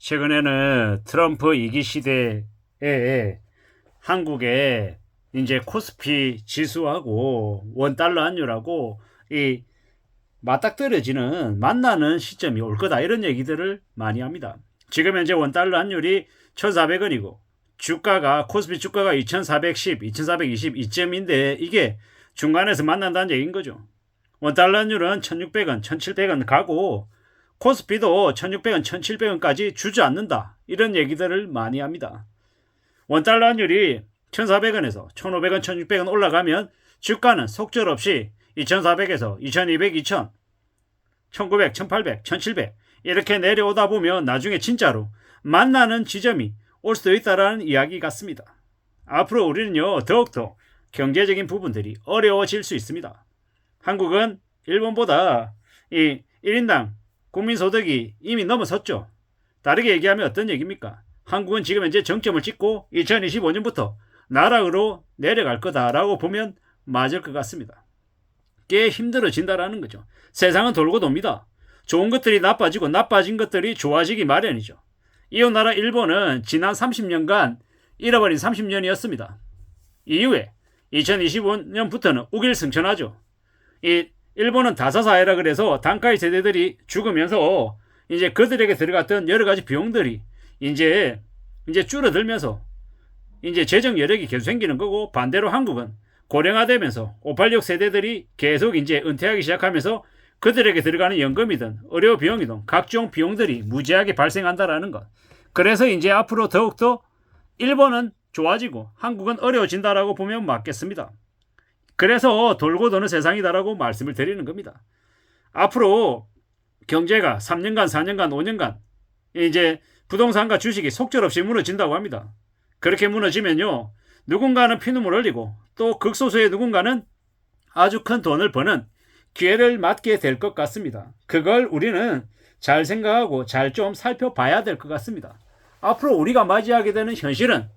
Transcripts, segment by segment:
최근에는 트럼프 2기 시대에 한국의 이제 코스피 지수하고 원달러 환율하고 이 맞닥뜨려지는 만나는 시점이 올 거다, 이런 얘기들을 많이 합니다. 지금 현재 원달러 환율이 1,400원이고 주가가 코스피 주가가 2,410, 2,420 이점인데 이게 중간에서 만난다는 얘기인 거죠. 원달러 환율은 1,600원, 1,700원 가고 코스피도 1,600원, 1,700원까지 주저앉는다, 이런 얘기들을 많이 합니다. 원달러 환율이 1,400원에서 1,500원, 1,600원 올라가면 주가는 속절없이 2,400에서 2,200, 2,000, 1,900, 1,800, 1,700 이렇게 내려오다 보면 나중에 진짜로 만나는 지점이 올 수도 있다는 이야기 같습니다. 앞으로 우리는요, 더욱더 경제적인 부분들이 어려워질 수 있습니다. 한국은 일본보다 이 1인당 국민소득이 이미 넘어섰죠. 다르게 얘기하면 어떤 얘기입니까? 한국은 지금 현재 정점을 찍고 2025년부터 나락으로 내려갈 거다라고 보면 맞을 것 같습니다. 꽤 힘들어진다라는 거죠. 세상은 돌고 돕니다. 좋은 것들이 나빠지고 나빠진 것들이 좋아지기 마련이죠. 이웃 나라 일본은 지난 30년간 잃어버린 30년이었습니다. 이후에 2025년부터는 우길승천하죠. 이 일본은 다사사회라 그래서 단카이 세대들이 죽으면서 이제 그들에게 들어갔던 여러 가지 비용들이 이제 줄어들면서 이제 재정 여력이 계속 생기는 거고, 반대로 한국은 고령화되면서 586 세대들이 계속 이제 은퇴하기 시작하면서 그들에게 들어가는 연금이든 의료 비용이든 각종 비용들이 무지하게 발생한다라는 것. 그래서 이제 앞으로 더욱더 일본은 좋아지고 한국은 어려워진다라고 보면 맞겠습니다. 그래서 돌고 도는 세상이다라고 말씀을 드리는 겁니다. 앞으로 경제가 3년간, 4년간, 5년간 이제 부동산과 주식이 속절없이 무너진다고 합니다. 그렇게 무너지면요, 누군가는 피눈물 흘리고 또 극소수의 누군가는 아주 큰 돈을 버는 기회를 맞게 될 것 같습니다. 그걸 우리는 잘 생각하고 잘 좀 살펴봐야 될 것 같습니다. 앞으로 우리가 맞이하게 되는 현실은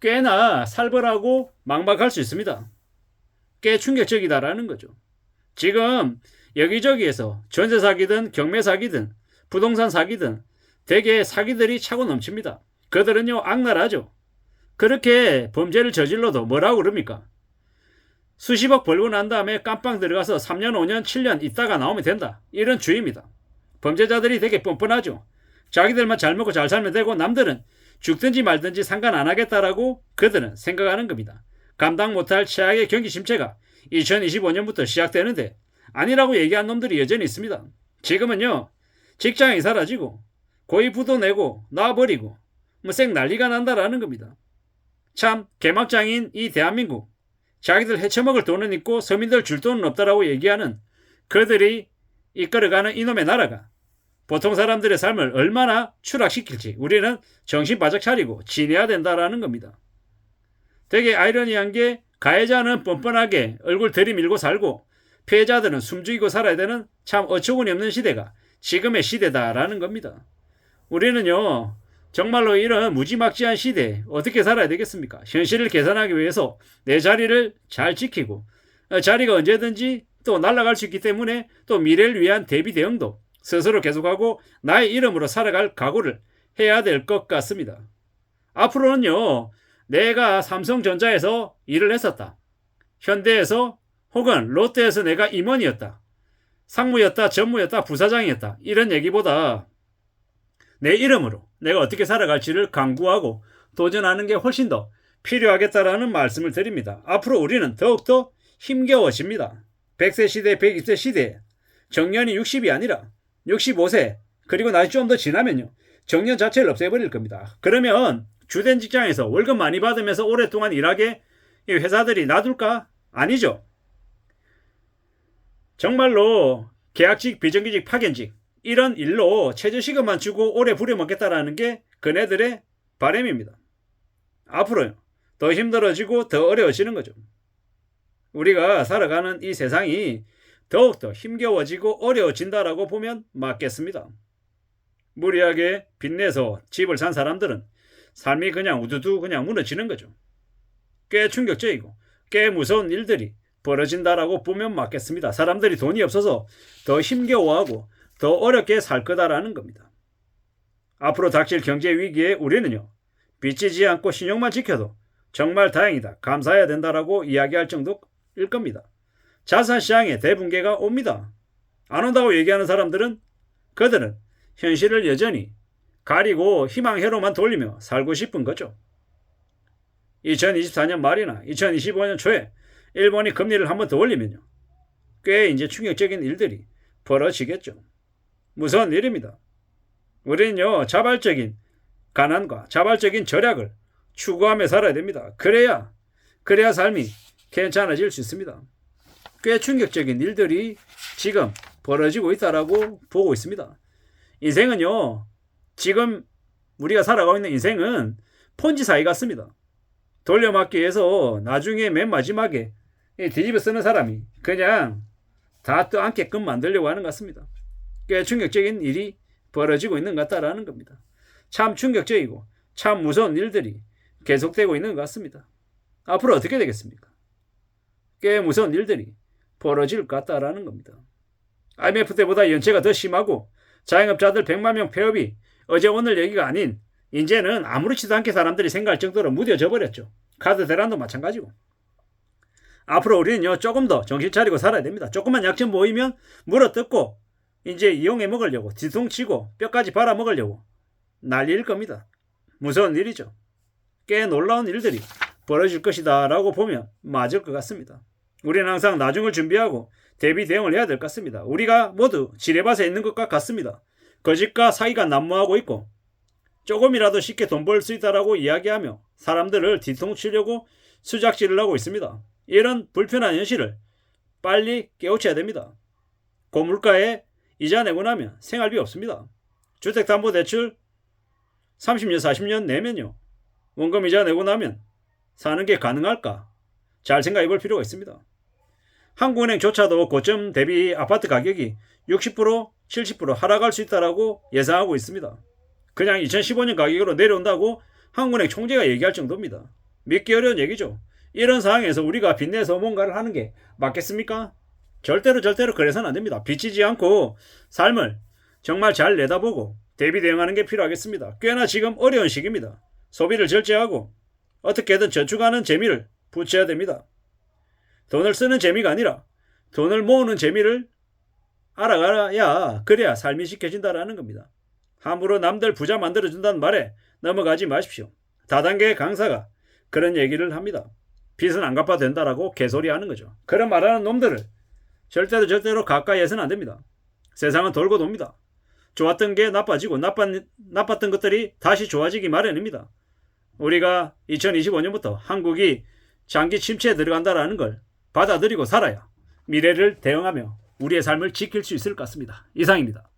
꽤나 살벌하고 막막할 수 있습니다. 꽤 충격적이다라는 거죠. 지금 여기저기에서 전세 사기든 경매 사기든 부동산 사기든 대개 사기들이 차고 넘칩니다. 그들은요, 악랄하죠. 그렇게 범죄를 저질러도 뭐라고 그럽니까? 수십억 벌고 난 다음에 깜빵 들어가서 3년, 5년, 7년 있다가 나오면 된다, 이런 주의입니다. 범죄자들이 되게 뻔뻔하죠. 자기들만 잘 먹고 잘 살면 되고 남들은 죽든지 말든지 상관 안 하겠다라고 그들은 생각하는 겁니다. 감당 못할 최악의 경기 침체가 2025년부터 시작되는데 아니라고 얘기한 놈들이 여전히 있습니다. 지금은요, 직장이 사라지고 고이 부도 내고 놔버리고 생 난리가 난다라는 겁니다. 참 개막장인 이 대한민국, 자기들 헤쳐먹을 돈은 있고 서민들 줄 돈은 없다라고 얘기하는 그들이 이끌어가는 이놈의 나라가 보통 사람들의 삶을 얼마나 추락시킬지 우리는 정신 바짝 차리고 지내야 된다라는 겁니다. 되게 아이러니한 게, 가해자는 뻔뻔하게 얼굴 들이밀고 살고 피해자들은 숨죽이고 살아야 되는 참 어처구니 없는 시대가 지금의 시대다라는 겁니다. 우리는요, 정말로 이런 무지막지한 시대에 어떻게 살아야 되겠습니까? 현실을 개선하기 위해서 내 자리를 잘 지키고, 자리가 언제든지 또 날아갈 수 있기 때문에 또 미래를 위한 대비 대응도 스스로 계속하고 나의 이름으로 살아갈 각오를 해야 될 것 같습니다. 앞으로는요, 내가 삼성전자에서 일을 했었다, 현대에서 혹은 롯데에서 내가 임원이었다, 상무였다, 전무였다, 부사장이었다, 이런 얘기보다 내 이름으로 내가 어떻게 살아갈지를 강구하고 도전하는 게 훨씬 더 필요하겠다라는 말씀을 드립니다. 앞으로 우리는 더욱더 힘겨워집니다. 100세 시대, 120세 시대에 정년이 60이 아니라 65세, 그리고 나이 좀 더 지나면요, 정년 자체를 없애버릴 겁니다. 그러면 주된 직장에서 월급 많이 받으면서 오랫동안 일하게 이 회사들이 놔둘까? 아니죠. 정말로 계약직, 비정규직, 파견직 이런 일로 최저시급만 주고 오래 부려먹겠다라는 게 그네들의 바람입니다. 앞으로요, 더 힘들어지고 더 어려워지는 거죠. 우리가 살아가는 이 세상이 더욱더 힘겨워지고 어려워진다라고 보면 맞겠습니다. 무리하게 빚내서 집을 산 사람들은 삶이 그냥 우두두 그냥 무너지는 거죠. 꽤 충격적이고 꽤 무서운 일들이 벌어진다라고 보면 맞겠습니다. 사람들이 돈이 없어서 더 힘겨워하고 더 어렵게 살 거다라는 겁니다. 앞으로 닥칠 경제 위기에 우리는요, 빚지지 않고 신용만 지켜도 정말 다행이다, 감사해야 된다라고 이야기할 정도일 겁니다. 자산시장에 대붕괴가 옵니다. 안 온다고 얘기하는 사람들은 그들은 현실을 여전히 가리고 희망회로만 돌리며 살고 싶은 거죠. 2024년 말이나 2025년 초에 일본이 금리를 한 번 더 올리면요, 꽤 이제 충격적인 일들이 벌어지겠죠. 무서운 일입니다. 우리는요, 자발적인 가난과 자발적인 절약을 추구하며 살아야 됩니다. 그래야 삶이 괜찮아질 수 있습니다. 꽤 충격적인 일들이 지금 벌어지고 있다라고 보고 있습니다. 인생은요, 지금 우리가 살아가고 있는 인생은 폰지 사이 같습니다. 돌려막기 위해서 나중에 맨 마지막에 뒤집어 쓰는 사람이 그냥 다 떠안게끔 만들려고 하는 것 같습니다. 꽤 충격적인 일이 벌어지고 있는 것 같다라는 겁니다. 참 충격적이고 참 무서운 일들이 계속되고 있는 것 같습니다. 앞으로 어떻게 되겠습니까? 꽤 무서운 일들이 벌어질 것 같다라는 겁니다. IMF 때보다 연체가 더 심하고 자영업자들 100만 명 폐업이 어제 오늘 얘기가 아닌 이제는 아무렇지도 않게 사람들이 생각할 정도로 무뎌져 버렸죠. 카드 대란도 마찬가지고. 앞으로 우리는요, 조금 더 정신 차리고 살아야 됩니다. 조금만 약점 보이면 물어뜯고 이제 이용해 먹으려고 뒤통치고 뼈까지 발아 먹으려고 난리일 겁니다. 무서운 일이죠. 꽤 놀라운 일들이 벌어질 것이다 라고 보면 맞을 것 같습니다. 우리는 항상 나중을 준비하고 대비 대응을 해야 될 것 같습니다. 우리가 모두 지뢰밭에 있는 것과 같습니다. 거짓과 사기가 난무하고 있고 조금이라도 쉽게 돈 벌 수 있다라고 이야기하며 사람들을 뒤통치려고 수작질을 하고 있습니다. 이런 불편한 현실을 빨리 깨우쳐야 됩니다. 고물가에 이자 내고 나면 생활비 없습니다. 주택담보대출 30년 40년 내면요, 원금 이자 내고 나면 사는 게 가능할까? 잘 생각해 볼 필요가 있습니다. 한국은행조차도 고점 대비 아파트 가격이 60% 70% 하락할 수 있다고 예상하고 있습니다. 그냥 2015년 가격으로 내려온다고 한국은행 총재가 얘기할 정도입니다. 믿기 어려운 얘기죠. 이런 상황에서 우리가 빚내서 뭔가를 하는 게 맞겠습니까? 절대로 그래서는 안 됩니다. 빚지지 않고 삶을 정말 잘 내다보고 대비 대응하는 게 필요하겠습니다. 꽤나 지금 어려운 시기입니다. 소비를 절제하고 어떻게든 저축하는 재미를 붙여야 됩니다. 돈을 쓰는 재미가 아니라 돈을 모으는 재미를 알아가야 그래야 삶이 지켜진다라는 겁니다. 함부로 남들 부자 만들어준다는 말에 넘어가지 마십시오. 다단계 강사가 그런 얘기를 합니다. 빚은 안 갚아도 된다라고 개소리하는 거죠. 그런 말하는 놈들을 절대로 가까이 해서는 안 됩니다. 세상은 돌고 돕니다. 좋았던 게 나빠지고 나빴던 것들이 다시 좋아지기 마련입니다. 우리가 2025년부터 한국이 장기 침체에 들어간다라는 걸 받아들이고 살아야 미래를 대응하며 우리의 삶을 지킬 수 있을 것 같습니다. 이상입니다.